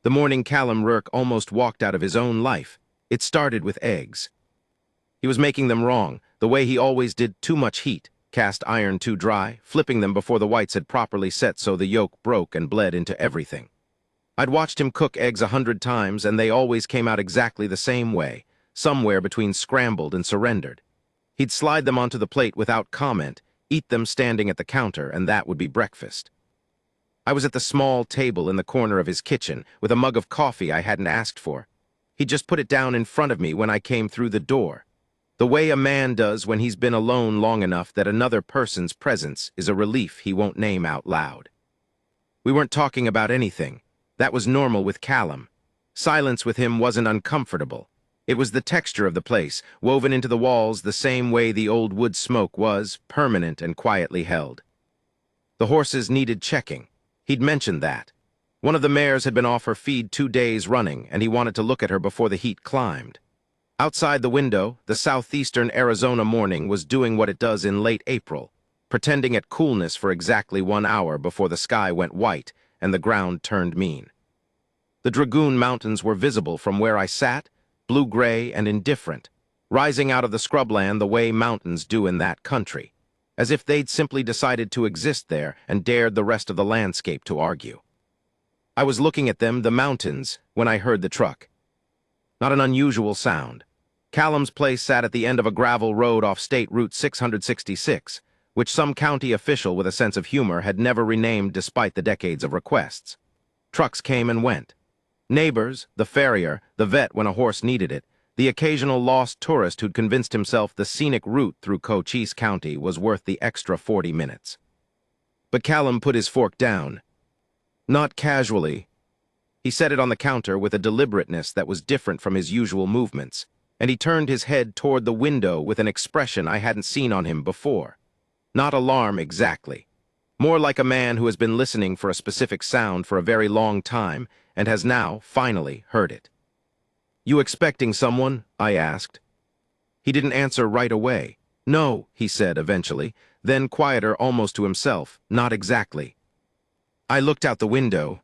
The morning Callum Rourke almost walked out of his own life. It started with eggs. He was making them wrong, the way he always did: too much heat, cast iron too dry, flipping them before the whites had properly set so the yolk broke and bled into everything. I'd watched him cook eggs 100 times, and they always came out exactly the same way, somewhere between scrambled and surrendered. He'd slide them onto the plate without comment, eat them standing at the counter, and that would be breakfast. I was at the small table in the corner of his kitchen, with a mug of coffee I hadn't asked for. He just put it down in front of me when I came through the door, the way a man does when he's been alone long enough that another person's presence is a relief he won't name out loud. We weren't talking about anything. That was normal with Callum. Silence with him wasn't uncomfortable. It was the texture of the place, woven into the walls the same way the old wood smoke was, permanent and quietly held. The horses needed checking. He'd mentioned that. One of the mares had been off her feed 2 days running, and he wanted to look at her before the heat climbed. Outside the window, the southeastern Arizona morning was doing what it does in late April, pretending at coolness for exactly 1 hour before the sky went white and the ground turned mean. The Dragoon Mountains were visible from where I sat, blue-gray and indifferent, rising out of the scrubland the way mountains do in that country, as if they'd simply decided to exist there and dared the rest of the landscape to argue. I was looking at them, the mountains, when I heard the truck. Not an unusual sound. Callum's place sat at the end of a gravel road off State Route 666, which some county official with a sense of humor had never renamed despite the decades of requests. Trucks came and went. Neighbors, the farrier, the vet when a horse needed it, the occasional lost tourist who'd convinced himself the scenic route through Cochise County was worth the extra 40 minutes. But Callum put his fork down. Not casually. He set it on the counter with a deliberateness that was different from his usual movements, and he turned his head toward the window with an expression I hadn't seen on him before. Not alarm exactly. More like a man who has been listening for a specific sound for a very long time and has now, finally, heard it. "You expecting someone?" I asked. He didn't answer right away. "No," he said eventually, then quieter almost to himself, "Not exactly." I looked out the window.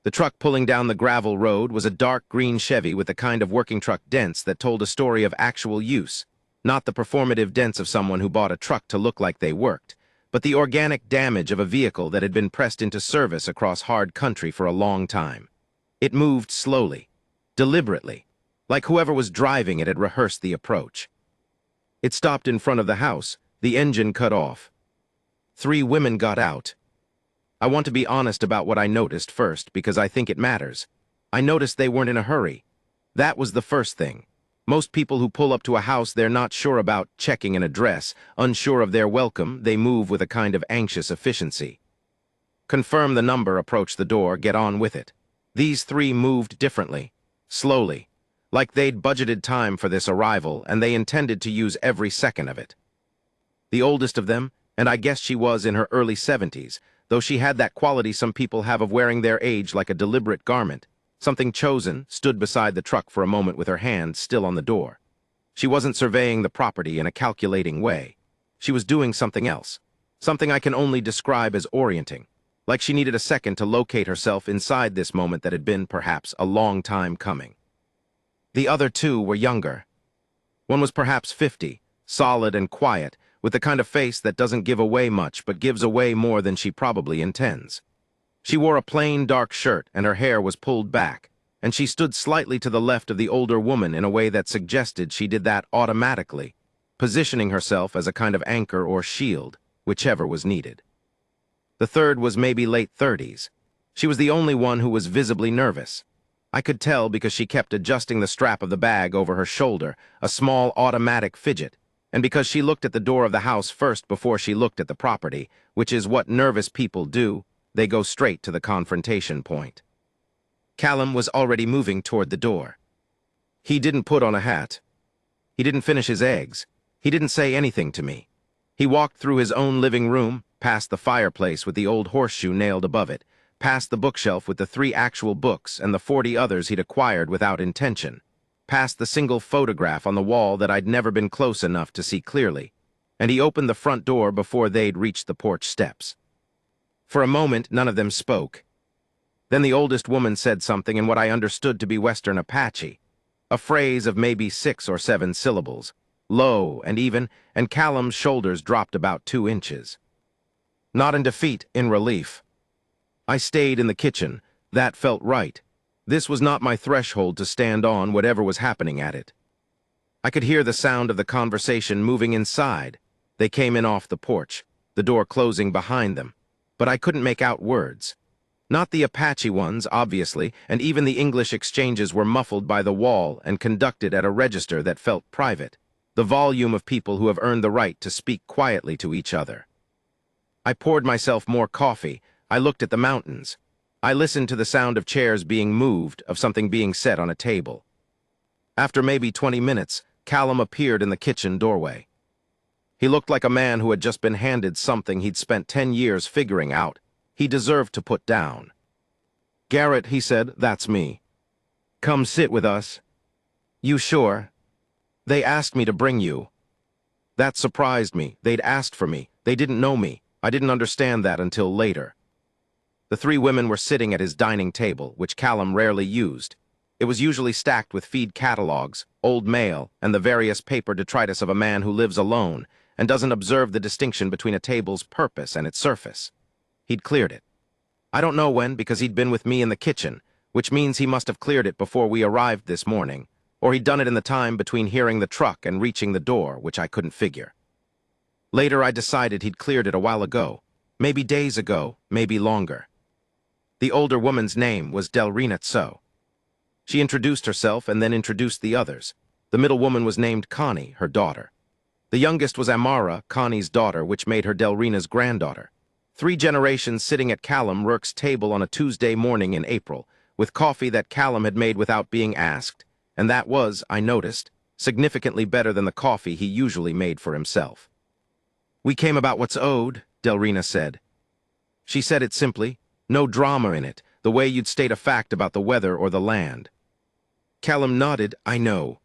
The truck pulling down the gravel road was a dark green Chevy with the kind of working truck dents that told a story of actual use, not the performative dents of someone who bought a truck to look like they worked, but the organic damage of a vehicle that had been pressed into service across hard country for a long time. It moved slowly, deliberately, like whoever was driving it had rehearsed the approach. It stopped in front of the house, the engine cut off. 3 women got out. I want to be honest about what I noticed first, because I think it matters. I noticed they weren't in a hurry. That was the first thing. Most people who pull up to a house they're not sure about, checking an address, unsure of their welcome, they move with a kind of anxious efficiency. Confirm the number, approach the door, get on with it. These 3 moved differently, slowly, like they'd budgeted time for this arrival and they intended to use every second of it. The oldest of them, and I guess she was in her early 70s, though she had that quality some people have of wearing their age like a deliberate garment, something chosen, stood beside the truck for a moment with her hand still on the door. She wasn't surveying the property in a calculating way. She was doing something else, something I can only describe as orienting, like she needed a second to locate herself inside this moment that had been, perhaps, a long time coming. The other 2 were younger. One was perhaps 50, solid and quiet, with the kind of face that doesn't give away much but gives away more than she probably intends. She wore a plain dark shirt and her hair was pulled back, and she stood slightly to the left of the older woman in a way that suggested she did that automatically, positioning herself as a kind of anchor or shield, whichever was needed. The third was maybe late 30s. She was the only one who was visibly nervous. I could tell because she kept adjusting the strap of the bag over her shoulder, a small automatic fidget, and because she looked at the door of the house first before she looked at the property, which is what nervous people do. They go straight to the confrontation point. Callum was already moving toward the door. He didn't put on a hat. He didn't finish his eggs. He didn't say anything to me. He walked through his own living room, past the fireplace with the old horseshoe nailed above it, past the bookshelf with the 3 actual books and the 40 others he'd acquired without intention, past the single photograph on the wall that I'd never been close enough to see clearly, and he opened the front door before they'd reached the porch steps. For a moment, none of them spoke. Then the oldest woman said something in what I understood to be Western Apache, a phrase of maybe 6 or 7 syllables, low and even, and Callum's shoulders dropped about 2 inches. Not in defeat, in relief. I stayed in the kitchen. That felt right. This was not my threshold to stand on whatever was happening at it. I could hear the sound of the conversation moving inside. They came in off the porch, the door closing behind them, but I couldn't make out words. Not the Apache ones, obviously, and even the English exchanges were muffled by the wall and conducted at a register that felt private, the volume of people who have earned the right to speak quietly to each other. I poured myself more coffee. I looked at the mountains. I listened to the sound of chairs being moved, of something being set on a table. After maybe 20 minutes, Callum appeared in the kitchen doorway. He looked like a man who had just been handed something he'd spent 10 years figuring out. He deserved to put down. "Garrett," he said, "that's me. Come sit with us." "You sure?" "They asked me to bring you." That surprised me. They'd asked for me. They didn't know me. I didn't understand that until later. The 3 women were sitting at his dining table, which Callum rarely used. It was usually stacked with feed catalogs, old mail, and the various paper detritus of a man who lives alone and doesn't observe the distinction between a table's purpose and its surface. He'd cleared it. I don't know when, because he'd been with me in the kitchen, which means he must have cleared it before we arrived this morning, or he'd done it in the time between hearing the truck and reaching the door, which I couldn't figure. Later I decided he'd cleared it a while ago, maybe days ago, maybe longer. The older woman's name was Delrina Tso. She introduced herself and then introduced the others. The middle woman was named Connie, her daughter. The youngest was Amara, Connie's daughter, which made her Delrina's granddaughter. 3 generations sitting at Callum Rourke's table on a Tuesday morning in April, with coffee that Callum had made without being asked, and that was, I noticed, significantly better than the coffee he usually made for himself. "We came about what's owed," Delrina said. She said it simply, no drama in it, the way you'd state a fact about the weather or the land. Callum nodded. "I know.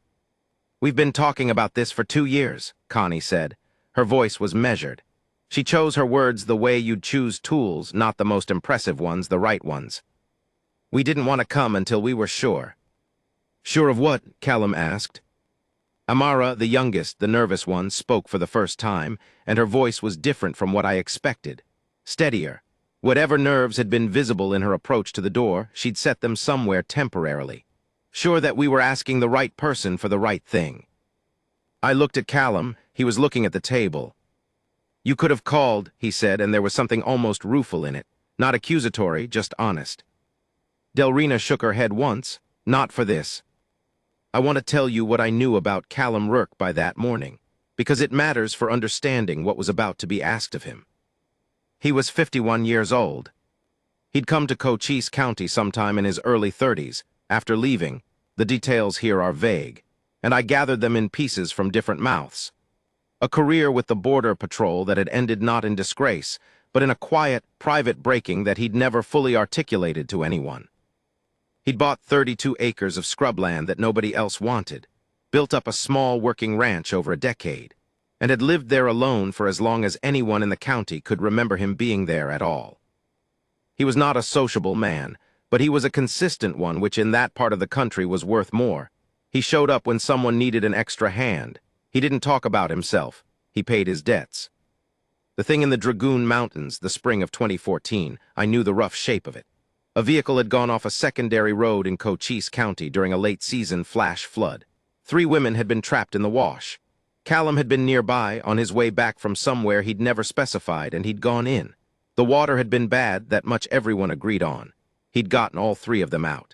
We've been talking about this for 2 years, Connie said. Her voice was measured. She chose her words the way you'd choose tools, not the most impressive ones, the right ones. We didn't want to come until we were sure." "Sure of what?" Callum asked. Amara, the youngest, the nervous one, spoke for the first time, and her voice was different from what I expected. Steadier. Whatever nerves had been visible in her approach to the door, she'd set them somewhere temporarily. Sure that we were asking the right person for the right thing. I looked at Callum. He was looking at the table. "You could have called," he said, and there was something almost rueful in it. Not accusatory, just honest. Delrina shook her head once. "Not for this. I want to tell you what I knew about Callum Rourke by that morning, because it matters for understanding what was about to be asked of him. He was 51 years old. He'd come to Cochise County sometime in his early 30s. After leaving, the details here are vague, and I gathered them in pieces from different mouths. A career with the Border Patrol that had ended not in disgrace, but in a quiet, private breaking that he'd never fully articulated to anyone. He'd bought 32 acres of scrubland that nobody else wanted, built up a small working ranch over a decade, and had lived there alone for as long as anyone in the county could remember him being there at all. He was not a sociable man, but he was a consistent one, which in that part of the country was worth more. He showed up when someone needed an extra hand. He didn't talk about himself. He paid his debts. The thing in the Dragoon Mountains, the spring of 2014, I knew the rough shape of it. A vehicle had gone off a secondary road in Cochise County during a late-season flash flood. 3 women had been trapped in the wash. Callum had been nearby, on his way back from somewhere he'd never specified, and he'd gone in. The water had been bad, that much everyone agreed on. He'd gotten all 3 of them out.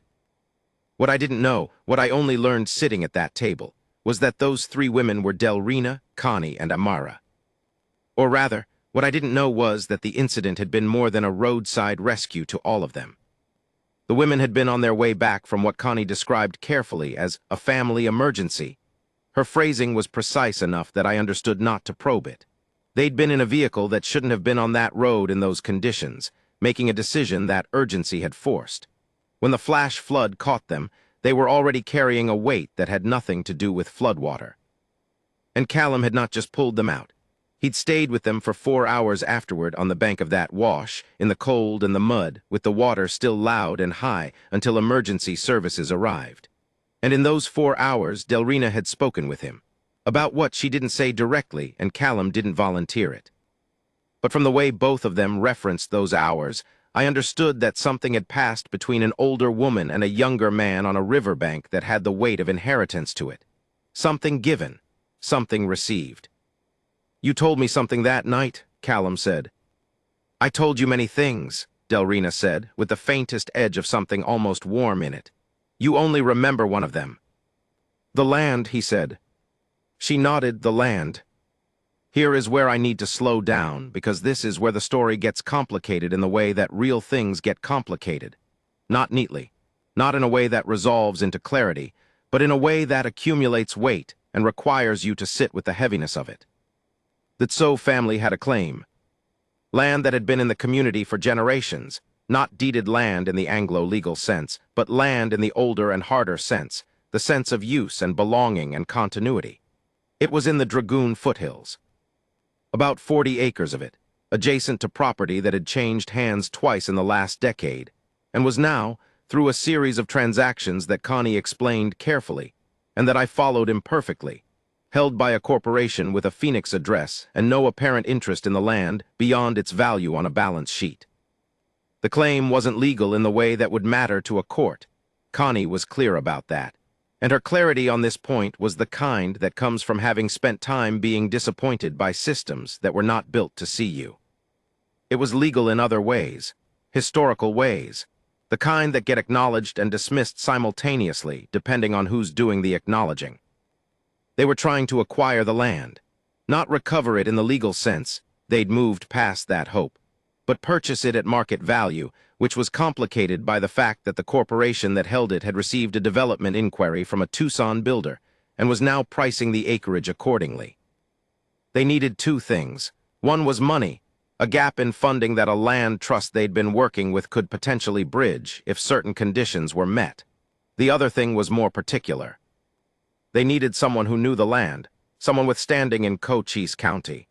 What I didn't know, what I only learned sitting at that table, was that those 3 women were Delrina, Connie, and Amara. Or rather, what I didn't know was that the incident had been more than a roadside rescue to all of them. The women had been on their way back from what Connie described carefully as a family emergency. Her phrasing was precise enough that I understood not to probe it. They'd been in a vehicle that shouldn't have been on that road in those conditions, making a decision that urgency had forced. When the flash flood caught them, they were already carrying a weight that had nothing to do with floodwater. And Callum had not just pulled them out. He'd stayed with them for 4 hours afterward on the bank of that wash, in the cold and the mud, with the water still loud and high until emergency services arrived. And in those 4 hours, Delrina had spoken with him. About what she didn't say directly, and Callum didn't volunteer it. But from the way both of them referenced those hours, I understood that something had passed between an older woman and a younger man on a riverbank that had the weight of inheritance to it. Something given, something received. "You told me something that night," Callum said. "I told you many things," Delrina said, with the faintest edge of something almost warm in it. "You only remember one of them." "The land," he said. She nodded. "The land. Here is where I need to slow down, because this is where the story gets complicated in the way that real things get complicated. Not neatly, not in a way that resolves into clarity, but in a way that accumulates weight and requires you to sit with the heaviness of it. The Tso family had a claim. Land that had been in the community for generations, not deeded land in the Anglo-legal sense, but land in the older and harder sense, the sense of use and belonging and continuity. It was in the Dragoon foothills. About 40 acres of it, adjacent to property that had changed hands twice in the last decade, and was now, through a series of transactions that Connie explained carefully, and that I followed imperfectly, held by a corporation with a Phoenix address and no apparent interest in the land beyond its value on a balance sheet. The claim wasn't legal in the way that would matter to a court. Connie was clear about that. And her clarity on this point was the kind that comes from having spent time being disappointed by systems that were not built to see you. It was legal in other ways, historical ways, the kind that get acknowledged and dismissed simultaneously depending on who's doing the acknowledging. They were trying to acquire the land, not recover it in the legal sense, they'd moved past that hope, but purchase it at market value, which was complicated by the fact that the corporation that held it had received a development inquiry from a Tucson builder and was now pricing the acreage accordingly. They needed two things. One was money, a gap in funding that a land trust they'd been working with could potentially bridge if certain conditions were met. The other thing was more particular. They needed someone who knew the land, someone with standing in Cochise County.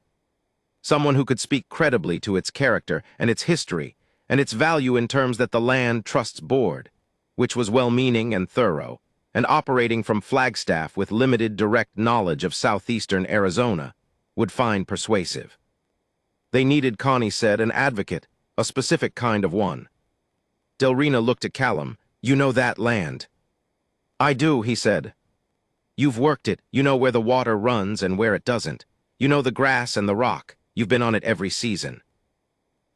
Someone who could speak credibly to its character and its history and its value in terms that the Land Trust's board, which was well-meaning and thorough, and operating from Flagstaff with limited direct knowledge of southeastern Arizona, would find persuasive. They needed, Connie said, an advocate, a specific kind of one. Delrina looked at Callum. "You know that land." "I do," he said. "You've worked it. You know where the water runs and where it doesn't. You know the grass and the rock. You've been on it every season."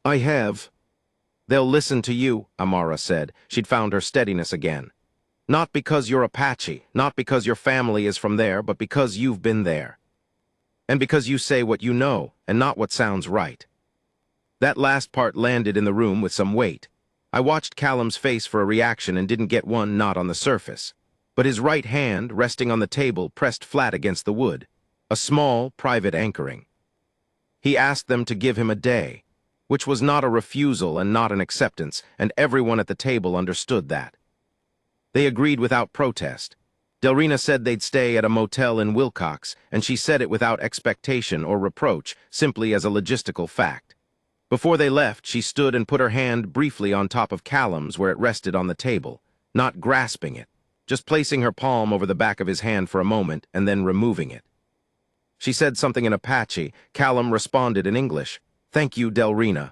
"I have." "They'll listen to you," Amara said. She'd found her steadiness again. "Not because you're Apache, not because your family is from there, but because you've been there. And because you say what you know, and not what sounds right." That last part landed in the room with some weight. I watched Callum's face for a reaction and didn't get one, not on the surface. But his right hand, resting on the table, pressed flat against the wood. A small, private anchoring. He asked them to give him a day, which was not a refusal and not an acceptance, and everyone at the table understood that. They agreed without protest. Delrina said they'd stay at a motel in Wilcox, and she said it without expectation or reproach, simply as a logistical fact. Before they left, she stood and put her hand briefly on top of Callum's where it rested on the table, not grasping it, just placing her palm over the back of his hand for a moment and then removing it. She said something in Apache. Callum responded in English. "Thank you, Delrina."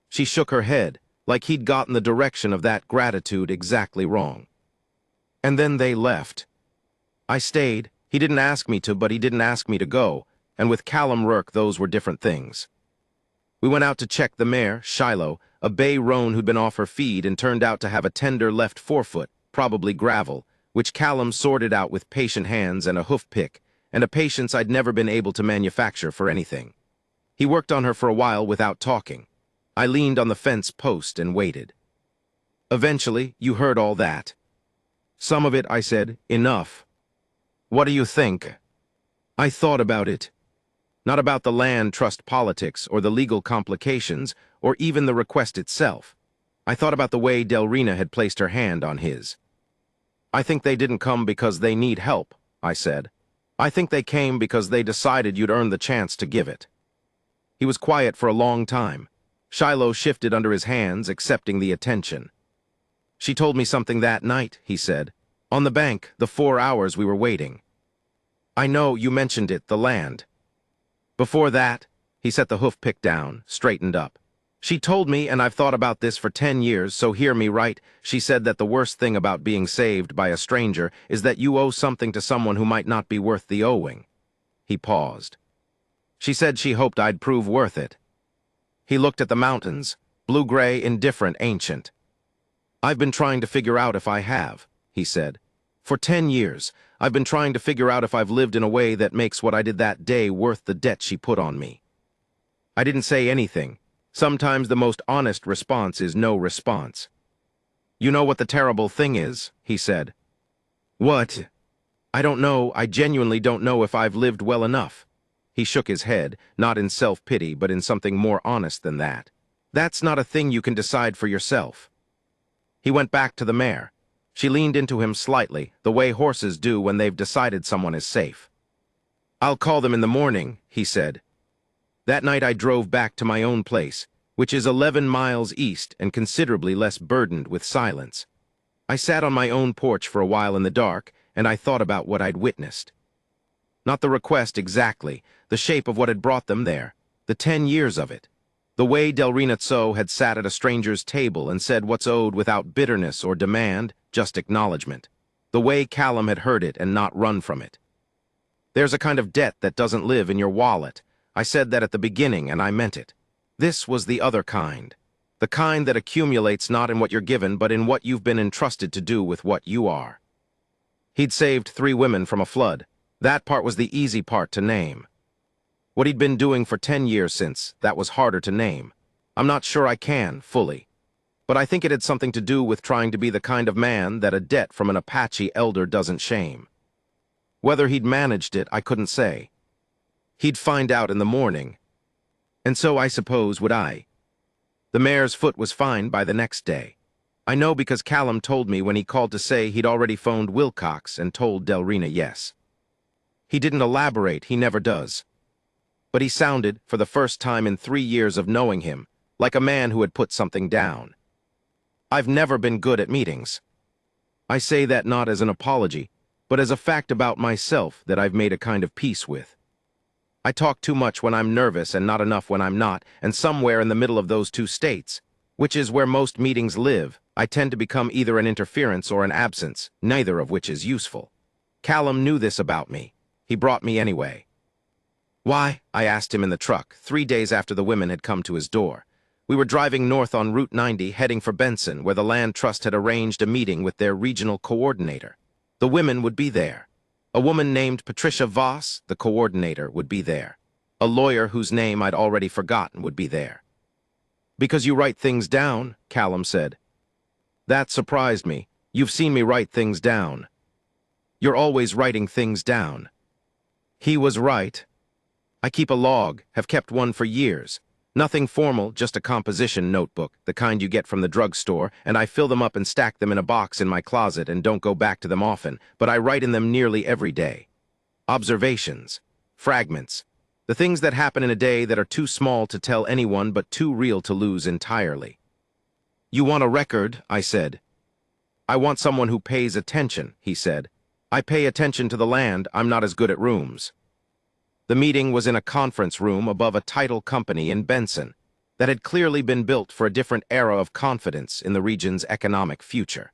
She shook her head, like he'd gotten the direction of that gratitude exactly wrong. And then they left. I stayed. He didn't ask me to, but he didn't ask me to go, and with Callum Rourke those were different things. We went out to check the mare, Shiloh, a bay roan who'd been off her feed and turned out to have a tender left forefoot, probably gravel, which Callum sorted out with patient hands and a hoof pick, and a patience I'd never been able to manufacture for anything. He worked on her for a while without talking. I leaned on the fence post and waited. "Eventually, you heard all that." "Some of it," I said. "Enough." "What do you think?" I thought about it. Not about the land trust politics or the legal complications or even the request itself. I thought about the way Delrina had placed her hand on his. "I think they didn't come because they need help," I said. "I think they came because they decided you'd earned the chance to give it." He was quiet for a long time. Shiloh shifted under his hands, accepting the attention. "She told me something that night," he said. "On the bank, the 4 hours we were waiting. I know, you mentioned it, the land. Before that," he set the hoof pick down, straightened up. "She told me, and I've thought about this for 10 years, so hear me right. She said that the worst thing about being saved by a stranger is that you owe something to someone who might not be worth the owing." He paused. "She said she hoped I'd prove worth it." He looked at the mountains, blue-gray, indifferent, ancient. "I've been trying to figure out if I have," he said. "For 10 years, I've been trying to figure out if I've lived in a way that makes what I did that day worth the debt she put on me." I didn't say anything. Sometimes the most honest response is no response. "You know what the terrible thing is?" he said. "What?" "I don't know. I genuinely don't know if I've lived well enough." He shook his head, not in self-pity, but in something more honest than that. "That's not a thing you can decide for yourself." He went back to the mare. She leaned into him slightly, the way horses do when they've decided someone is safe. "I'll call them in the morning," he said. That night I drove back to my own place, which is 11 miles east and considerably less burdened with silence. I sat on my own porch for a while in the dark, and I thought about what I'd witnessed. Not the request exactly, the shape of what had brought them there, the 10 years of it. The way Delrina Tso had sat at a stranger's table and said what's owed without bitterness or demand, just acknowledgement. The way Callum had heard it and not run from it. "There's a kind of debt that doesn't live in your wallet." I said that at the beginning, and I meant it. This was the other kind. The kind that accumulates not in what you're given, but in what you've been entrusted to do with what you are. He'd saved 3 women from a flood. That part was the easy part to name. What he'd been doing for 10 years since, that was harder to name. I'm not sure I can, fully. But I think it had something to do with trying to be the kind of man that a debt from an Apache elder doesn't shame. Whether he'd managed it, I couldn't say. He'd find out in the morning. And so I suppose would I. The mare's foot was fine by the next day. I know because Callum told me when he called to say he'd already phoned Wilcox and told Delrina yes. He didn't elaborate, he never does. But he sounded, for the first time in 3 years of knowing him, like a man who had put something down. I've never been good at meetings. I say that not as an apology, but as a fact about myself that I've made a kind of peace with. I talk too much when I'm nervous and not enough when I'm not, and somewhere in the middle of those 2 states, which is where most meetings live, I tend to become either an interference or an absence, neither of which is useful. Callum knew this about me. He brought me anyway. "Why?" I asked him in the truck, 3 days after the women had come to his door. We were driving north on Route 90, heading for Benson, where the Land Trust had arranged a meeting with their regional coordinator. The women would be there. A woman named Patricia Voss, the coordinator, would be there. A lawyer whose name I'd already forgotten would be there. "Because you write things down," Callum said. That surprised me. "You've seen me write things down." "You're always writing things down." He was right. I keep a log, have kept one for years. Nothing formal, just a composition notebook, the kind you get from the drugstore, and I fill them up and stack them in a box in my closet and don't go back to them often, but I write in them nearly every day. Observations, fragments, the things that happen in a day that are too small to tell anyone but too real to lose entirely. "You want a record," I said. "I want someone who pays attention," he said. "I pay attention to the land, I'm not as good at rooms." The meeting was in a conference room above a title company in Benson that had clearly been built for a different era of confidence in the region's economic future.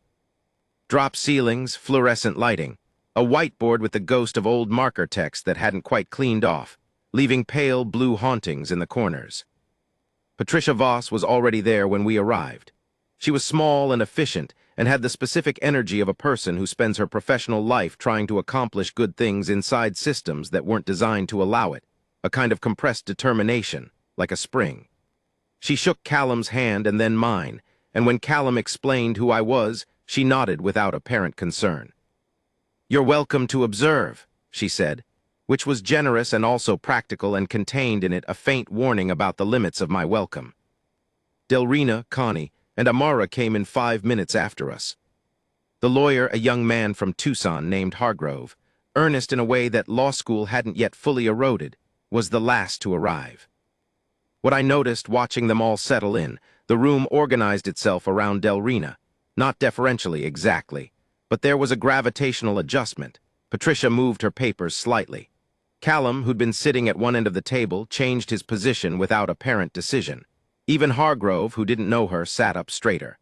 Drop ceilings, fluorescent lighting, a whiteboard with the ghost of old marker text that hadn't quite cleaned off, leaving pale blue hauntings in the corners. Patricia Voss was already there when we arrived. She was small and efficient and had the specific energy of a person who spends her professional life trying to accomplish good things inside systems that weren't designed to allow it, a kind of compressed determination, like a spring. She shook Callum's hand and then mine, and when Callum explained who I was, she nodded without apparent concern. "You're welcome to observe," she said, which was generous and also practical and contained in it a faint warning about the limits of my welcome. Delrina, Connie, and Amara came in 5 minutes after us. The lawyer, a young man from Tucson named Hargrove, earnest in a way that law school hadn't yet fully eroded, was the last to arrive. What I noticed watching them all settle in, the room organized itself around Delrina. Not deferentially, exactly, but there was a gravitational adjustment. Patricia moved her papers slightly. Callum, who'd been sitting at one end of the table, changed his position without apparent decision. Even Hargrove, who didn't know her, sat up straighter.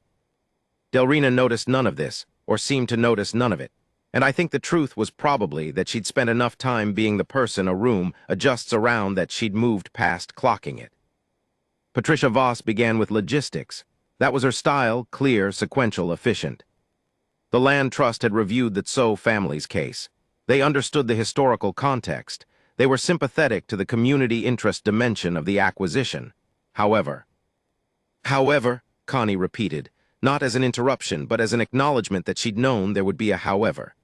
Delrina noticed none of this, or seemed to notice none of it, and I think the truth was probably that she'd spent enough time being the person a room adjusts around that she'd moved past clocking it. Patricia Voss began with logistics. That was her style, clear, sequential, efficient. The Land Trust had reviewed the Tso family's case. They understood the historical context. They were sympathetic to the community interest dimension of the acquisition. However, Connie repeated, not as an interruption, but as an acknowledgement that she'd known there would be a however.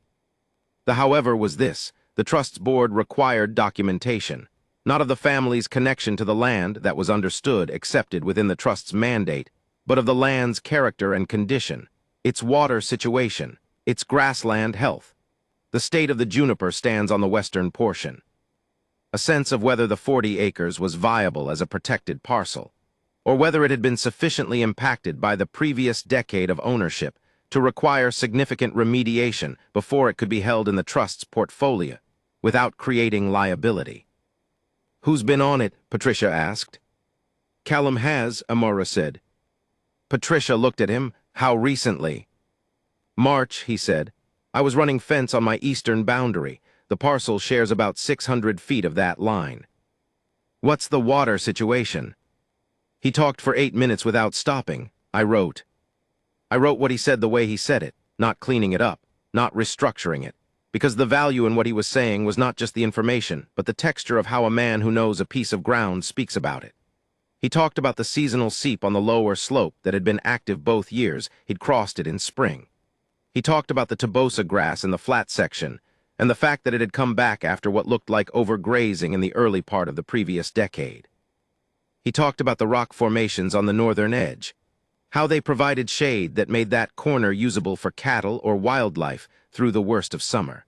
The however was this: the Trust's board required documentation, not of the family's connection to the land that was understood, accepted within the Trust's mandate, but of the land's character and condition, its water situation, its grassland health. The state of the juniper stands on the western portion. A sense of whether the 40 acres was viable as a protected parcel, or whether it had been sufficiently impacted by the previous decade of ownership to require significant remediation before it could be held in the Trust's portfolio, without creating liability. "Who's been on it?" Patricia asked. "Callum has," Amora said. Patricia looked at him. "How recently?" "March," he said. "I was running fence on my eastern boundary. The parcel shares about 600 feet of that line." "What's the water situation?" "He talked for 8 minutes without stopping. I wrote what he said the way he said it, not cleaning it up, not restructuring it, because the value in what he was saying was not just the information, but the texture of how a man who knows a piece of ground speaks about it. He talked about the seasonal seep on the lower slope that had been active both years. He'd crossed it in spring. He talked about the Tobosa grass in the flat section, and the fact that it had come back after what looked like overgrazing in the early part of the previous decade. He talked about the rock formations on the northern edge, how they provided shade that made that corner usable for cattle or wildlife through the worst of summer.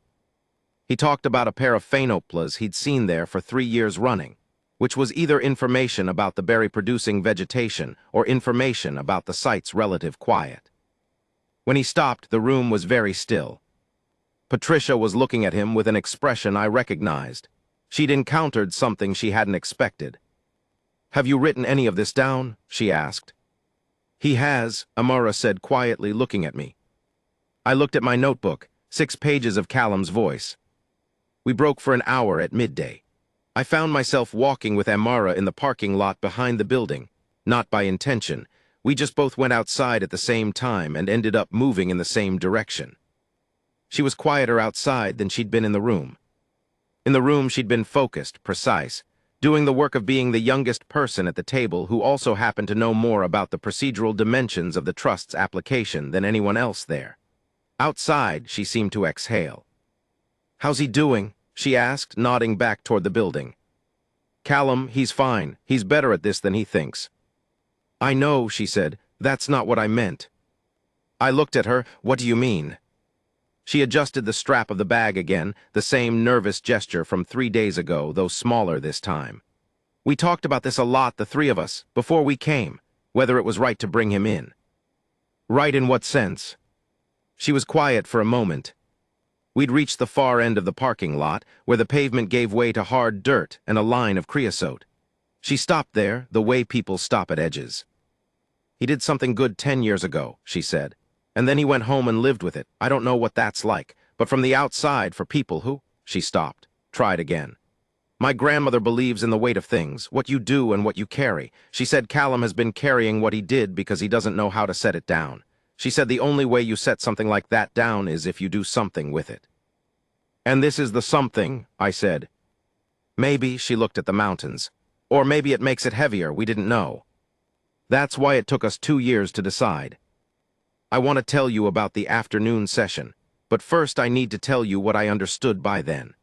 He talked about a pair of phainoplas he'd seen there for 3 years running, which was either information about the berry-producing vegetation or information about the site's relative quiet. When he stopped, the room was very still. Patricia was looking at him with an expression I recognized. She'd encountered something she hadn't expected. "Have you written any of this down?" she asked. "He has," Amara said quietly, looking at me. I looked at my notebook, 6 pages of Callum's voice. We broke for an hour at midday. I found myself walking with Amara in the parking lot behind the building, not by intention. We just both went outside at the same time and ended up moving in the same direction. She was quieter outside than she'd been in the room. In the room, she'd been focused, precise, doing the work of being the youngest person at the table who also happened to know more about the procedural dimensions of the Trust's application than anyone else there. Outside, she seemed to exhale. "How's he doing?" she asked, nodding back toward the building. "Callum, he's fine. He's better at this than he thinks." "I know," she said. "That's not what I meant." I looked at her. "What do you mean?" She adjusted the strap of the bag again, the same nervous gesture from 3 days ago, though smaller this time. "We talked about this a lot, the 3 of us, before we came, whether it was right to bring him in." "Right in what sense?" She was quiet for a moment. We'd reached the far end of the parking lot, where the pavement gave way to hard dirt and a line of creosote. She stopped there, the way people stop at edges. "He did something good 10 years ago," she said. "And then he went home and lived with it. I don't know what that's like, but from the outside, for people who—" She stopped, tried again. "My grandmother believes in the weight of things, what you do and what you carry. She said Callum has been carrying what he did because he doesn't know how to set it down. She said the only way you set something like that down is if you do something with it." "And this is the something," I said. "Maybe," she looked at the mountains. "Or maybe it makes it heavier, we didn't know. That's why it took us 2 years to decide. I want to tell you about the afternoon session, but first I need to tell you what I understood by then.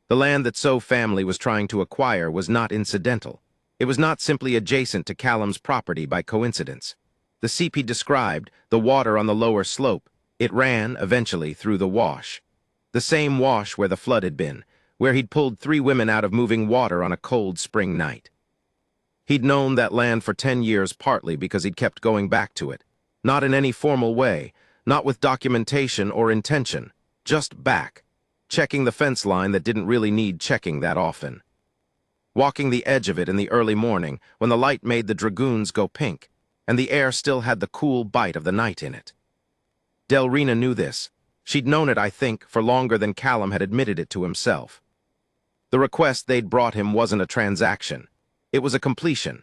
The land that Tso family was trying to acquire was not incidental. It was not simply adjacent to Callum's property by coincidence. The seep he described, the water on the lower slope, it ran, eventually, through the wash. The same wash where the flood had been, where he'd pulled 3 women out of moving water on a cold spring night. He'd known that land for 10 years partly because he'd kept going back to it. Not in any formal way, not with documentation or intention, just back, checking the fence line that didn't really need checking that often. Walking the edge of it in the early morning when the light made the dragoons go pink, and the air still had the cool bite of the night in it. Delrina knew this. She'd known it, I think, for longer than Callum had admitted it to himself. The request they'd brought him wasn't a transaction. It was a completion.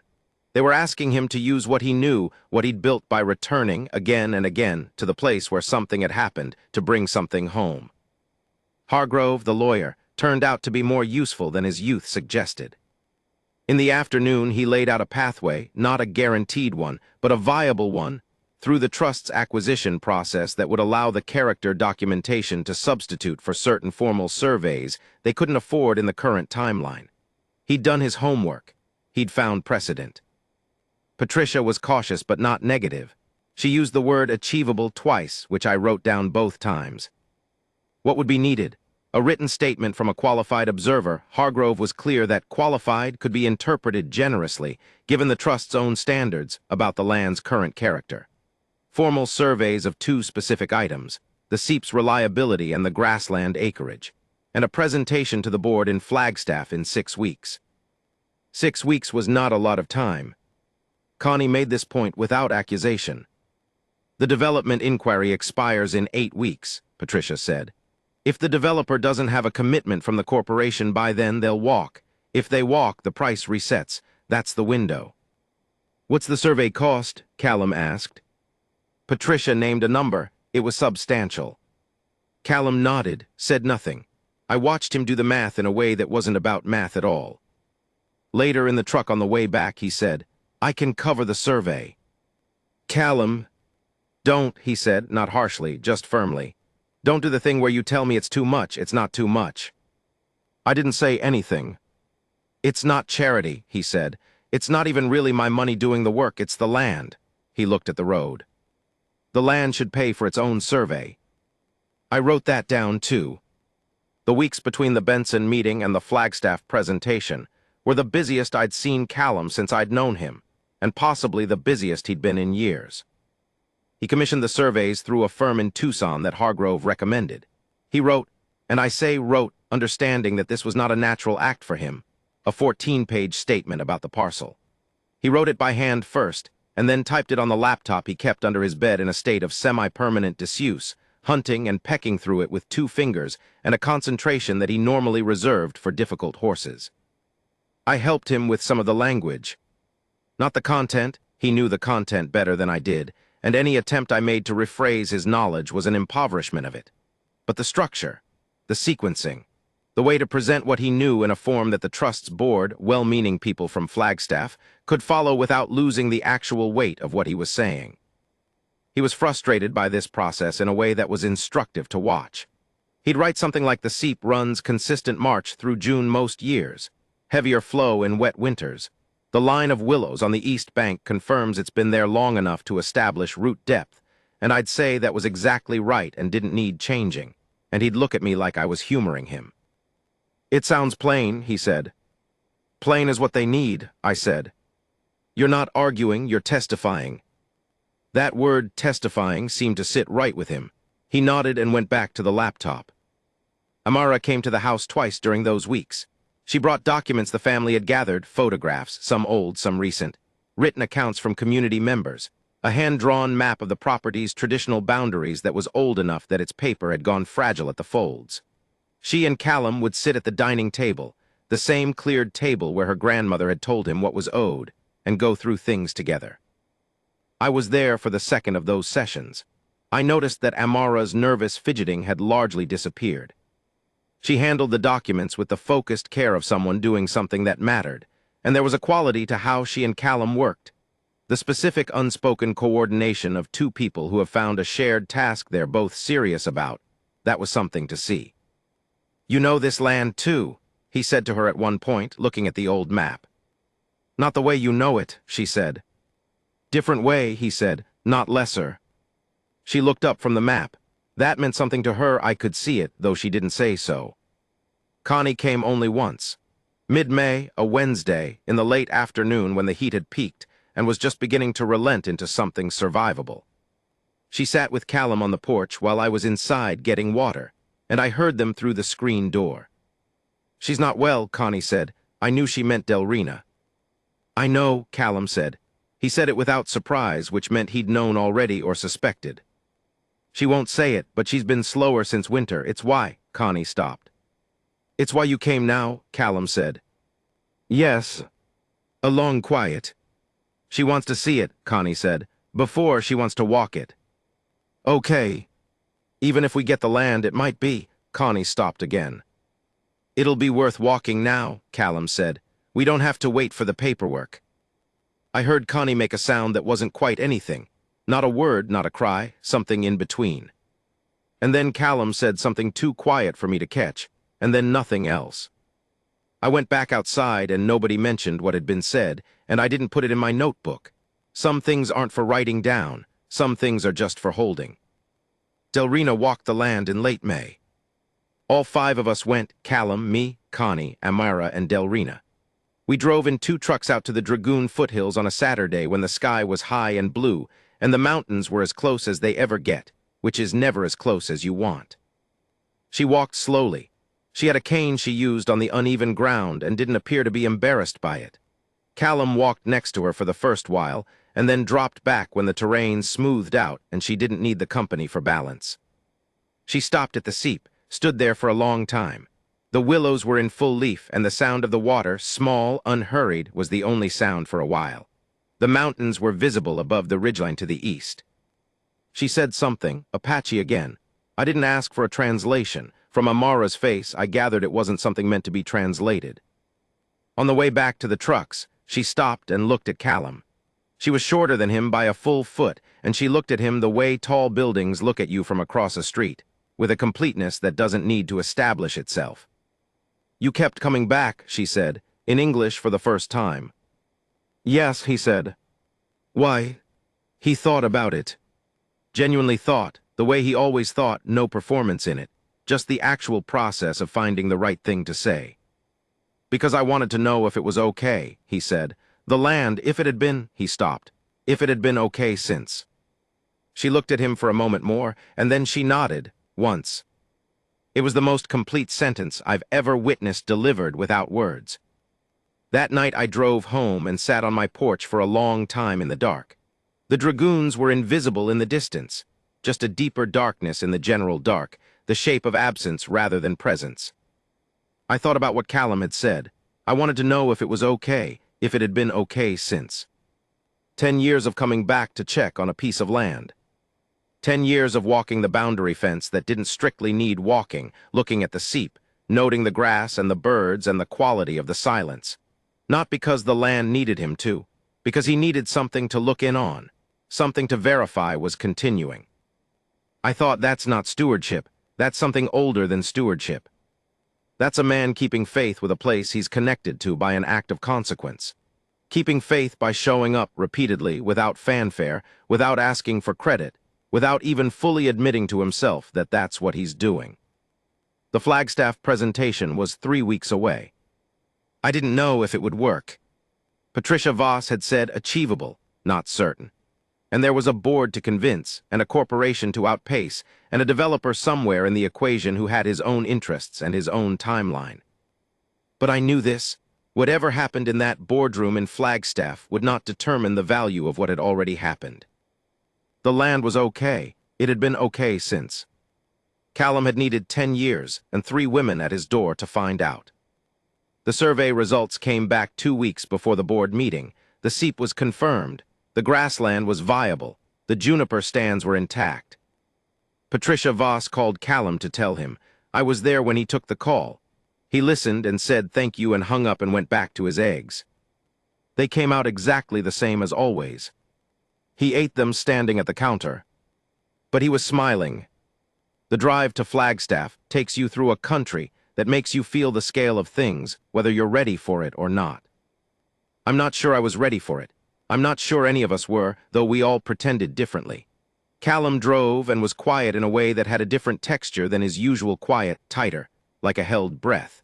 They were asking him to use what he knew, what he'd built by returning again and again to the place where something had happened, to bring something home. Hargrove, the lawyer, turned out to be more useful than his youth suggested. In the afternoon, he laid out a pathway, not a guaranteed one, but a viable one, through the trust's acquisition process that would allow the character documentation to substitute for certain formal surveys they couldn't afford in the current timeline. He'd done his homework. He'd found precedent. Patricia was cautious but not negative. She used the word achievable twice, which I wrote down both times. What would be needed? A written statement from a qualified observer. Hargrove was clear that qualified could be interpreted generously, given the trust's own standards about the land's current character. Formal surveys of 2 specific items, the seep's reliability and the grassland acreage, and a presentation to the board in Flagstaff in 6 weeks. 6 weeks was not a lot of time. Connie made this point without accusation. The development inquiry expires in 8 weeks, Patricia said. If the developer doesn't have a commitment from the corporation by then, they'll walk. If they walk, the price resets. That's the window. What's the survey cost? Callum asked. Patricia named a number. It was substantial. Callum nodded, said nothing. I watched him do the math in a way that wasn't about math at all. Later in the truck on the way back, he said, I can cover the survey. Callum, don't, he said, not harshly, just firmly. Don't do the thing where you tell me it's too much, it's not too much. I didn't say anything. It's not charity, he said. It's not even really my money doing the work, it's the land. He looked at the road. The land should pay for its own survey. I wrote that down too. The weeks between the Benson meeting and the Flagstaff presentation were the busiest I'd seen Callum since I'd known him, and possibly the busiest he'd been in years. He commissioned the surveys through a firm in Tucson that Hargrove recommended. He wrote, and I say wrote, understanding that this was not a natural act for him, a 14-page statement about the parcel. He wrote it by hand first, and then typed it on the laptop he kept under his bed in a state of semi-permanent disuse, hunting and pecking through it with 2 fingers and a concentration that he normally reserved for difficult horses. I helped him with some of the language. Not the content, he knew the content better than I did, and any attempt I made to rephrase his knowledge was an impoverishment of it. But the structure, the sequencing, the way to present what he knew in a form that the trust's board, well-meaning people from Flagstaff, could follow without losing the actual weight of what he was saying. He was frustrated by this process in a way that was instructive to watch. He'd write something like the seep runs consistent march through June most years, heavier flow in wet winters. The line of willows on the east bank confirms it's been there long enough to establish root depth, and I'd say that was exactly right and didn't need changing, and he'd look at me like I was humoring him. It sounds plain, he said. Plain is what they need, I said. You're not arguing, you're testifying. That word, testifying, seemed to sit right with him. He nodded and went back to the laptop. Amara came to the house twice during those weeks. She brought documents the family had gathered, photographs, some old, some recent, written accounts from community members, a hand-drawn map of the property's traditional boundaries that was old enough that its paper had gone fragile at the folds. She and Callum would sit at the dining table, the same cleared table where her grandmother had told him what was owed, and go through things together. I was there for the second of those sessions. I noticed that Amara's nervous fidgeting had largely disappeared. She handled the documents with the focused care of someone doing something that mattered, and there was a quality to how she and Callum worked. The specific unspoken coordination of 2 people who have found a shared task they're both serious about. That was something to see. You know this land too, he said to her at one point, looking at the old map. Not the way you know it, she said. Different way, he said, not lesser. She looked up from the map. That meant something to her. I could see it, though she didn't say so. Connie came only once. Mid-May, a Wednesday, in the late afternoon when the heat had peaked and was just beginning to relent into something survivable. She sat with Callum on the porch while I was inside getting water, and I heard them through the screen door. "She's not well," Connie said. I knew she meant Delrina. "I know," Callum said. He said it without surprise, which meant he'd known already or suspected. "She won't say it, but she's been slower since winter. It's why." Connie stopped. "It's why you came now," Callum said. "Yes." A long quiet. "She wants to see it," Connie said. "Before she wants to walk it." "Okay. Even if we get the land, it might be." Connie stopped again. "It'll be worth walking now," Callum said. "We don't have to wait for the paperwork." I heard Connie make a sound that wasn't quite anything. Not a word, not a cry, something in between. And then Callum said something too quiet for me to catch, and then nothing else. I went back outside and nobody mentioned what had been said, and I didn't put it in my notebook. Some things aren't for writing down, some things are just for holding. Delrina walked the land in late May. All 5 of us went, Callum, me, Connie, Amira, and Delrina. We drove in 2 trucks out to the Dragoon foothills on a Saturday when the sky was high and blue, and the mountains were as close as they ever get, which is never as close as you want. She walked slowly. She had a cane she used on the uneven ground and didn't appear to be embarrassed by it. Callum walked next to her for the first while, and then dropped back when the terrain smoothed out and she didn't need the company for balance. She stopped at the seep, stood there for a long time. The willows were in full leaf, and the sound of the water, small, unhurried, was the only sound for a while. The mountains were visible above the ridgeline to the east. She said something, Apache again. I didn't ask for a translation. From Amara's face, I gathered it wasn't something meant to be translated. On the way back to the trucks, she stopped and looked at Callum. She was shorter than him by a full foot, and she looked at him the way tall buildings look at you from across a street, with a completeness that doesn't need to establish itself. "You kept coming back," she said, in English for the first time. "Yes," he said. "Why?" He thought about it. Genuinely thought, the way he always thought, no performance in it, just the actual process of finding the right thing to say. "Because I wanted to know if it was okay," he said. "The land, if it had been," he stopped, "if it had been okay since." She looked at him for a moment more, and then she nodded, once. It was the most complete sentence I've ever witnessed delivered without words. That night I drove home and sat on my porch for a long time in the dark. The dragoons were invisible in the distance, just a deeper darkness in the general dark, the shape of absence rather than presence. I thought about what Callum had said. I wanted to know if it was okay, if it had been okay since. 10 years of coming back to check on a piece of land. 10 years of walking the boundary fence that didn't strictly need walking, looking at the seep, noting the grass and the birds and the quality of the silence. Not because the land needed him to, because he needed something to look in on, something to verify was continuing. I thought that's not stewardship, that's something older than stewardship. That's a man keeping faith with a place he's connected to by an act of consequence. Keeping faith by showing up repeatedly, without fanfare, without asking for credit, without even fully admitting to himself that that's what he's doing. The Flagstaff presentation was 3 weeks away. I didn't know if it would work. Patricia Voss had said achievable, not certain. And there was a board to convince, and a corporation to outpace, and a developer somewhere in the equation who had his own interests and his own timeline. But I knew this. Whatever happened in that boardroom in Flagstaff would not determine the value of what had already happened. The land was okay. It had been okay since. Callum had needed 10 years and 3 women at his door to find out. The survey results came back 2 weeks before the board meeting. The seep was confirmed. The grassland was viable. The juniper stands were intact. Patricia Voss called Callum to tell him. I was there when he took the call. He listened and said thank you and hung up and went back to his eggs. They came out exactly the same as always. He ate them standing at the counter. But he was smiling. The drive to Flagstaff takes you through a country that makes you feel the scale of things, whether you're ready for it or not. I'm not sure I was ready for it. I'm not sure any of us were, though we all pretended differently. Callum drove and was quiet in a way that had a different texture than his usual quiet, tighter, like a held breath.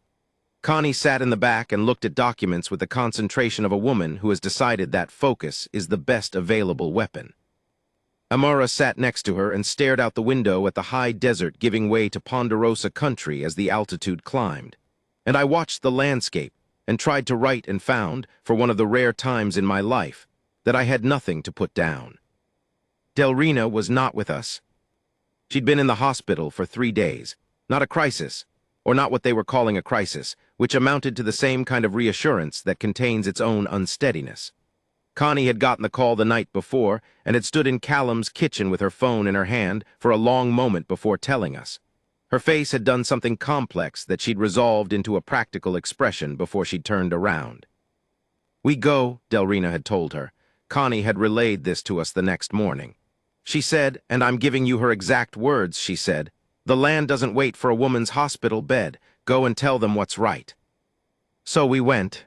Connie sat in the back and looked at documents with the concentration of a woman who has decided that focus is the best available weapon. Amara sat next to her and stared out the window at the high desert giving way to Ponderosa country as the altitude climbed. And I watched the landscape and tried to write and found, for one of the rare times in my life, that I had nothing to put down. Delrina was not with us. She'd been in the hospital for 3 days. Not a crisis, or not what they were calling a crisis, which amounted to the same kind of reassurance that contains its own unsteadiness. Connie had gotten the call the night before and had stood in Callum's kitchen with her phone in her hand for a long moment before telling us. Her face had done something complex that she'd resolved into a practical expression before she'd turned around. "We go," Delrina had told her. Connie had relayed this to us the next morning. She said, and I'm giving you her exact words, she said, "The land doesn't wait for a woman's hospital bed. Go and tell them what's right." So we went.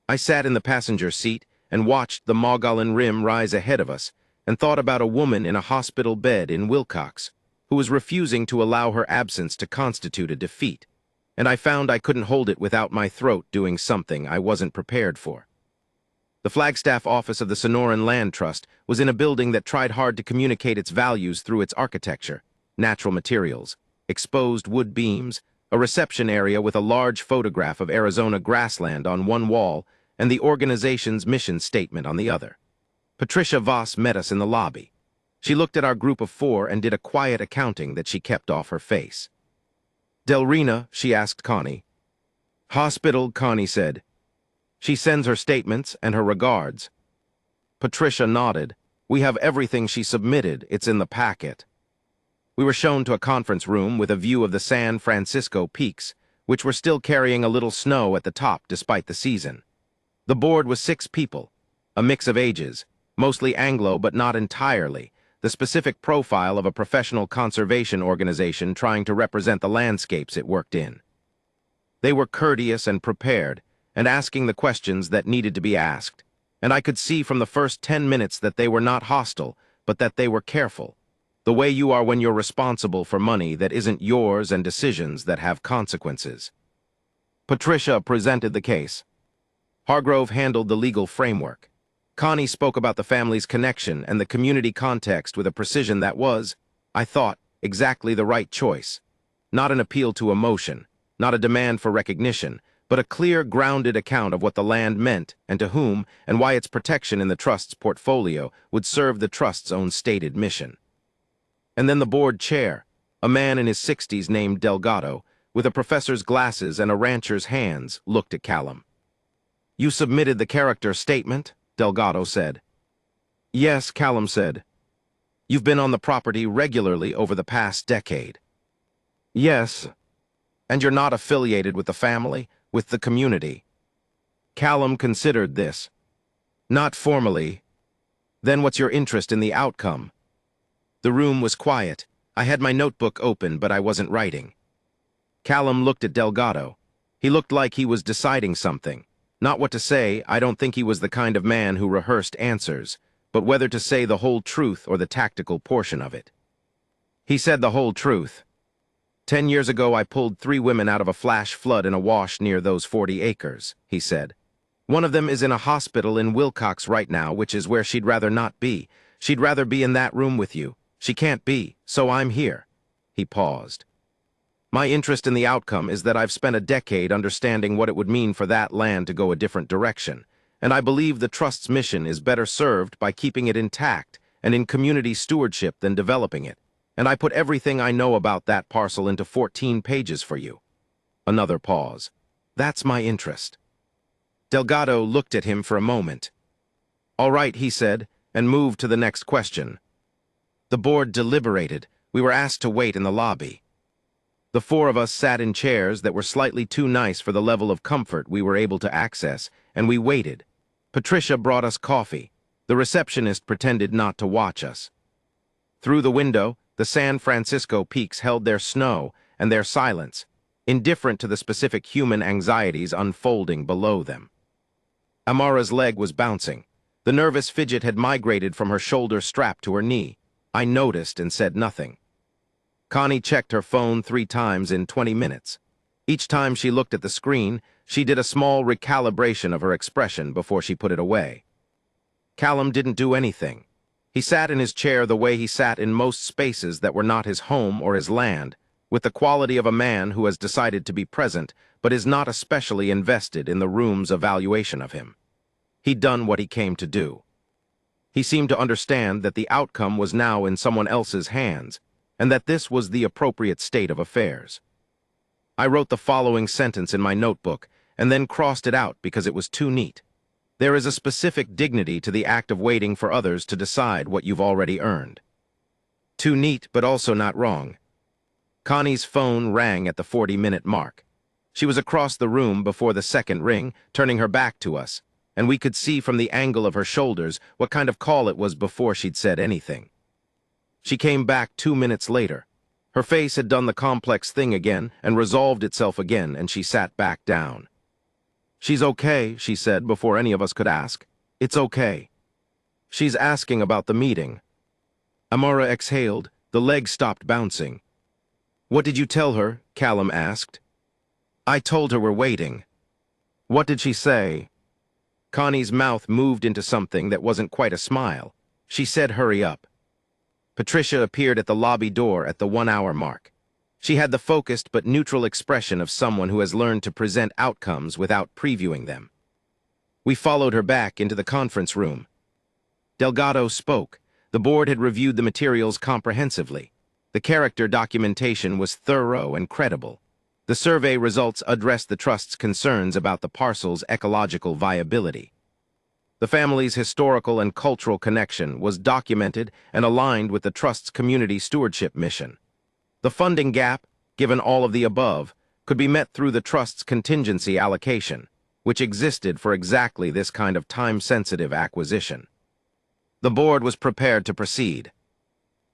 I sat in the passenger seat and watched the Mogollon Rim rise ahead of us and thought about a woman in a hospital bed in Wilcox who was refusing to allow her absence to constitute a defeat, and I found I couldn't hold it without my throat doing something I wasn't prepared for. The Flagstaff office of the Sonoran Land Trust was in a building that tried hard to communicate its values through its architecture, natural materials, exposed wood beams, a reception area with a large photograph of Arizona grassland on one wall and the organization's mission statement on the other. Patricia Voss met us in the lobby. She looked at our group of 4 and did a quiet accounting that she kept off her face. "Delrina," she asked Connie. "Hospital," Connie said. "She sends her statements and her regards." Patricia nodded. "We have everything she submitted. It's in the packet." We were shown to a conference room with a view of the San Francisco peaks, which were still carrying a little snow at the top despite the season. The board was 6 people, a mix of ages, mostly Anglo but not entirely, the specific profile of a professional conservation organization trying to represent the landscapes it worked in. They were courteous and prepared, and asking the questions that needed to be asked, and I could see from the first 10 minutes that they were not hostile, but that they were careful, the way you are when you're responsible for money that isn't yours and decisions that have consequences. Patricia presented the case. Hargrove handled the legal framework. Connie spoke about the family's connection and the community context with a precision that was, I thought, exactly the right choice. Not an appeal to emotion, not a demand for recognition, but a clear, grounded account of what the land meant and to whom and why its protection in the trust's portfolio would serve the trust's own stated mission. And then the board chair, a man in his 60s named Delgado, with a professor's glasses and a rancher's hands, looked at Callum. "You submitted the character statement?" Delgado said. "Yes," Callum said. "You've been on the property regularly over the past decade?" "Yes." "And you're not affiliated with the family, with the community?" Callum considered this. "Not formally." "Then what's your interest in the outcome?" The room was quiet. I had my notebook open, but I wasn't writing. Callum looked at Delgado. He looked like he was deciding something. Not what to say. I don't think he was the kind of man who rehearsed answers, but whether to say the whole truth or the tactical portion of it. He said the whole truth. 10 years ago, I pulled 3 women out of a flash flood in a wash near those 40 acres, he said. One of them is in a hospital in Wilcox right now, which is where she'd rather not be. She'd rather be in that room with you. She can't be, so I'm here. He paused. My interest in the outcome is that I've spent a decade understanding what it would mean for that land to go a different direction, and I believe the Trust's mission is better served by keeping it intact and in community stewardship than developing it, and I put everything I know about that parcel into 14 pages for you. Another pause. That's my interest. Delgado looked at him for a moment. All right, he said, and moved to the next question. The board deliberated. We were asked to wait in the lobby. The 4 of us sat in chairs that were slightly too nice for the level of comfort we were able to access, and we waited. Patricia brought us coffee. The receptionist pretended not to watch us. Through the window, the San Francisco peaks held their snow and their silence, indifferent to the specific human anxieties unfolding below them. Amara's leg was bouncing. The nervous fidget had migrated from her shoulder strap to her knee. I noticed and said nothing. Connie checked her phone 3 times in 20 minutes. Each time she looked at the screen, she did a small recalibration of her expression before she put it away. Callum didn't do anything. He sat in his chair the way he sat in most spaces that were not his home or his land, with the quality of a man who has decided to be present but is not especially invested in the room's evaluation of him. He'd done what he came to do. He seemed to understand that the outcome was now in someone else's hands, and that this was the appropriate state of affairs. I wrote the following sentence in my notebook, and then crossed it out because it was too neat. There is a specific dignity to the act of waiting for others to decide what you've already earned. Too neat, but also not wrong. Connie's phone rang at the 40-minute mark. She was across the room before the second ring, turning her back to us, and we could see from the angle of her shoulders what kind of call it was before she'd said anything. She came back 2 minutes later. Her face had done the complex thing again and resolved itself again, and she sat back down. "She's okay," she said before any of us could ask. "It's okay." "She's asking about the meeting." Amara exhaled. The leg stopped bouncing. "What did you tell her?" Callum asked. "I told her we're waiting." "What did she say?" Connie's mouth moved into something that wasn't quite a smile. She said, "Hurry up." Patricia appeared at the lobby door at the 1-hour mark. She had the focused but neutral expression of someone who has learned to present outcomes without previewing them. We followed her back into the conference room. Delgado spoke. The board had reviewed the materials comprehensively. The character documentation was thorough and credible. The survey results addressed the trust's concerns about the parcel's ecological viability. The family's historical and cultural connection was documented and aligned with the trust's community stewardship mission. The funding gap, given all of the above, could be met through the trust's contingency allocation, which existed for exactly this kind of time-sensitive acquisition. The board was prepared to proceed.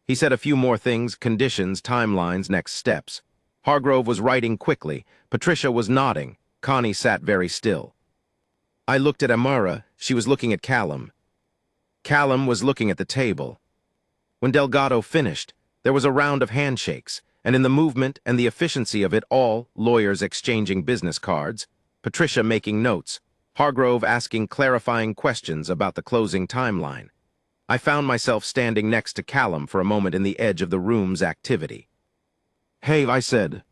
He said a few more things: conditions, timelines, next steps. Hargrove was writing quickly. Patricia was nodding. Connie sat very still. I looked at Amara. She was looking at Callum. Callum was looking at the table. When Delgado finished, there was a round of handshakes, and in the movement and the efficiency of it all, lawyers exchanging business cards, Patricia making notes, Hargrove asking clarifying questions about the closing timeline. I found myself standing next to Callum for a moment in the edge of the room's activity. "Hey," I said.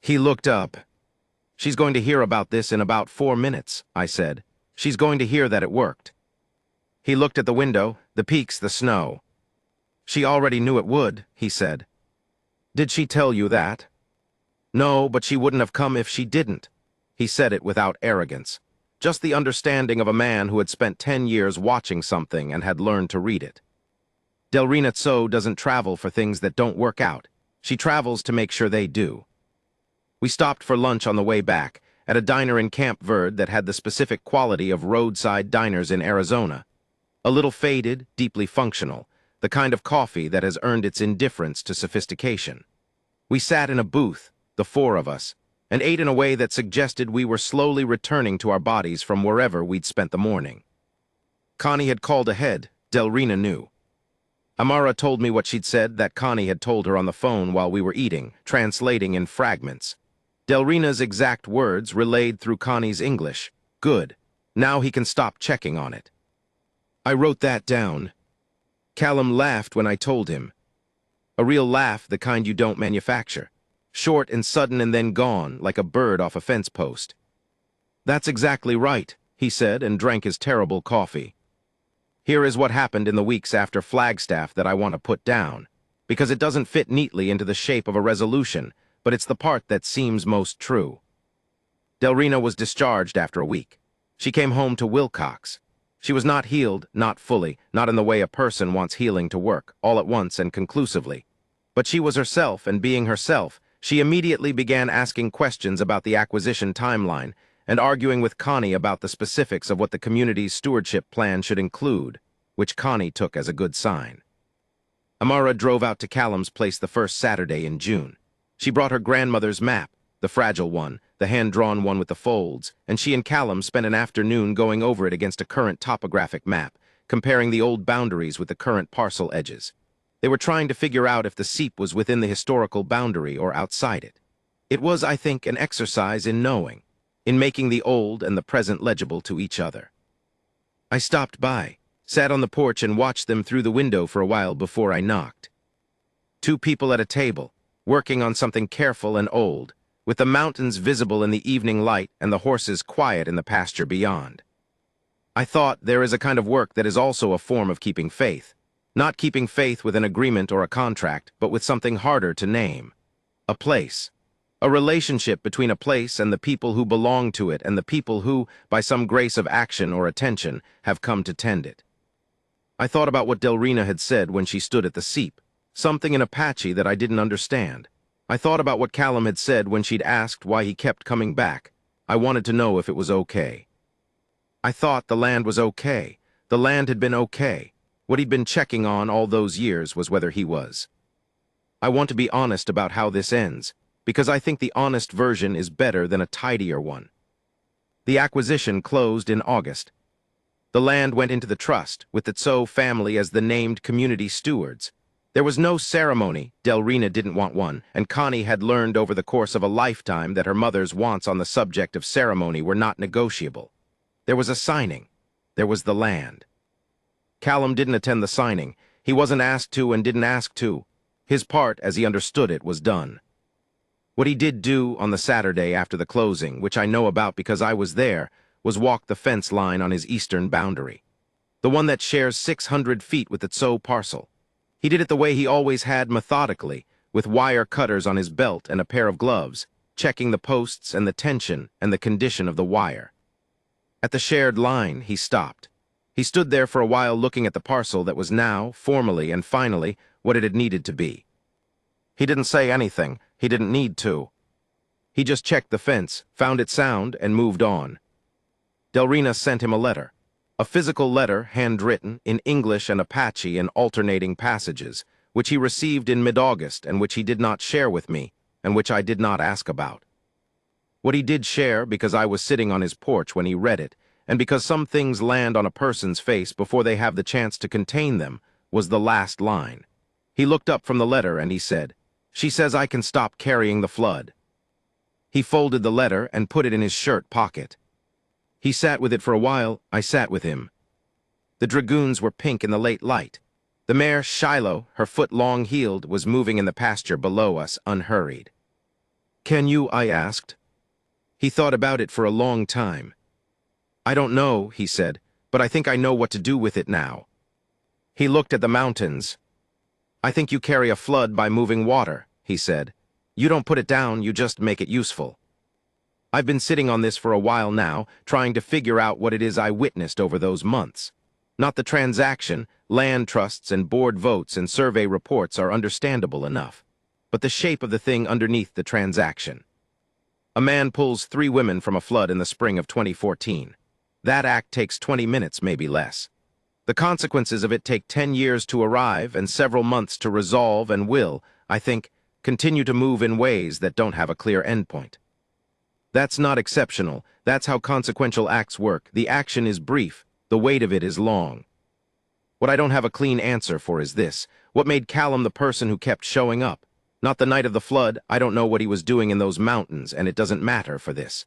He looked up. "She's going to hear about this in about 4 minutes," I said. "She's going to hear that it worked." He looked at the window, the peaks, the snow. "She already knew it would," he said. "Did she tell you that?" "No, but she wouldn't have come if she didn't." He said it without arrogance. Just the understanding of a man who had spent 10 years watching something and had learned to read it. Delrina Tso doesn't travel for things that don't work out. She travels to make sure they do. We stopped for lunch on the way back, at a diner in Camp Verde that had the specific quality of roadside diners in Arizona. A little faded, deeply functional, the kind of coffee that has earned its indifference to sophistication. We sat in a booth, the 4 of us, and ate in a way that suggested we were slowly returning to our bodies from wherever we'd spent the morning. Connie had called ahead. Delrina knew. Amara told me what she'd said that Connie had told her on the phone while we were eating, translating in fragments. Delrina's exact words relayed through Connie's English. Good. Now he can stop checking on it. I wrote that down. Callum laughed when I told him. A real laugh, the kind you don't manufacture. Short and sudden and then gone, like a bird off a fence post. "That's exactly right," he said, and drank his terrible coffee. Here is what happened in the weeks after Flagstaff that I want to put down, because it doesn't fit neatly into the shape of a resolution, but it's the part that seems most true. Delrina was discharged after a week. She came home to Wilcox. She was not healed, not fully, not in the way a person wants healing to work, all at once and conclusively. But she was herself, and being herself, she immediately began asking questions about the acquisition timeline and arguing with Connie about the specifics of what the community's stewardship plan should include, which Connie took as a good sign. Amara drove out to Callum's place the first Saturday in June. She brought her grandmother's map, the fragile one, the hand-drawn one with the folds, and she and Callum spent an afternoon going over it against a current topographic map, comparing the old boundaries with the current parcel edges. They were trying to figure out if the seep was within the historical boundary or outside it. It was, I think, an exercise in knowing, in making the old and the present legible to each other. I stopped by, sat on the porch and watched them through the window for a while before I knocked. Two people at a table, working on something careful and old, with the mountains visible in the evening light and the horses quiet in the pasture beyond. I thought there is a kind of work that is also a form of keeping faith, not keeping faith with an agreement or a contract, but with something harder to name. A place. A relationship between a place and the people who belong to it and the people who, by some grace of action or attention, have come to tend it. I thought about what Delrina had said when she stood at the seep, something in Apache that I didn't understand. I thought about what Callum had said when she'd asked why he kept coming back. I wanted to know if it was okay. I thought the land was okay. The land had been okay. What he'd been checking on all those years was whether he was. I want to be honest about how this ends, because I think the honest version is better than a tidier one. The acquisition closed in August. The land went into the trust, with the Tso family as the named community stewards. There was no ceremony, Delrina didn't want one, and Connie had learned over the course of a lifetime that her mother's wants on the subject of ceremony were not negotiable. There was a signing. There was the land. Callum didn't attend the signing. He wasn't asked to and didn't ask to. His part, as he understood it, was done. What he did do on the Saturday after the closing, which I know about because I was there, was walk the fence line on his eastern boundary, the one that shares 600 feet with the Tso parcel. He did it the way he always had, methodically, with wire cutters on his belt and a pair of gloves, checking the posts and the tension and the condition of the wire. At the shared line, he stopped. He stood there for a while looking at the parcel that was now, formally and finally, what it had needed to be. He didn't say anything. He didn't need to. He just checked the fence, found it sound, and moved on. Delrina sent him a letter. A physical letter, handwritten, in English and Apache in alternating passages, which he received in mid-August and which he did not share with me, and which I did not ask about. What he did share, because I was sitting on his porch when he read it, and because some things land on a person's face before they have the chance to contain them, was the last line. He looked up from the letter and he said, "She says I can stop carrying the flood." He folded the letter and put it in his shirt pocket. He sat with it for a while. I sat with him. The dragoons were pink in the late light. The mare Shiloh, her foot long-heeled, was moving in the pasture below us, unhurried. "Can you?" I asked. He thought about it for a long time. "I don't know," he said, "but I think I know what to do with it now." He looked at the mountains. "I think you carry a flood by moving water," he said. "You don't put it down, you just make it useful." I've been sitting on this for a while now, trying to figure out what it is I witnessed over those months. Not the transaction, land trusts and board votes and survey reports are understandable enough, but the shape of the thing underneath the transaction. A man pulls 3 women from a flood in the spring of 2014. That act takes 20 minutes, maybe less. The consequences of it take 10 years to arrive and several months to resolve and will, I think, continue to move in ways that don't have a clear endpoint. That's not exceptional. That's how consequential acts work. The action is brief. The weight of it is long. What I don't have a clean answer for is this. What made Callum the person who kept showing up? Not the night of the flood. I don't know what he was doing in those mountains, and it doesn't matter for this.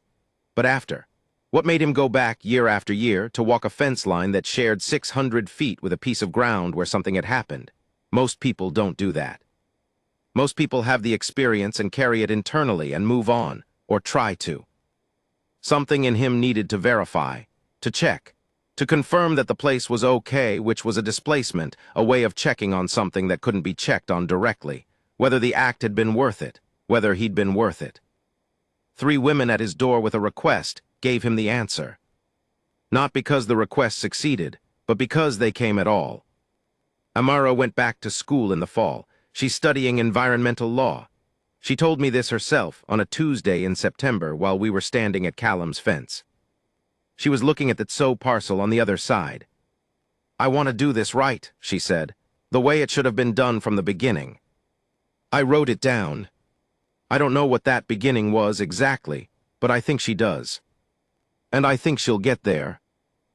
But after. What made him go back year after year to walk a fence line that shared 600 feet with a piece of ground where something had happened? Most people don't do that. Most people have the experience and carry it internally and move on. Or try to. Something in him needed to verify, to check, to confirm that the place was okay, which was a displacement, a way of checking on something that couldn't be checked on directly, whether the act had been worth it, whether he'd been worth it. 3 women at his door with a request gave him the answer. Not because the request succeeded, but because they came at all. Amara went back to school in the fall. She's studying environmental law. She told me this herself on a Tuesday in September while we were standing at Callum's fence. She was looking at the Tso parcel on the other side. "I want to do this right," she said, "the way it should have been done from the beginning." I wrote it down. I don't know what that beginning was exactly, but I think she does. And I think she'll get there.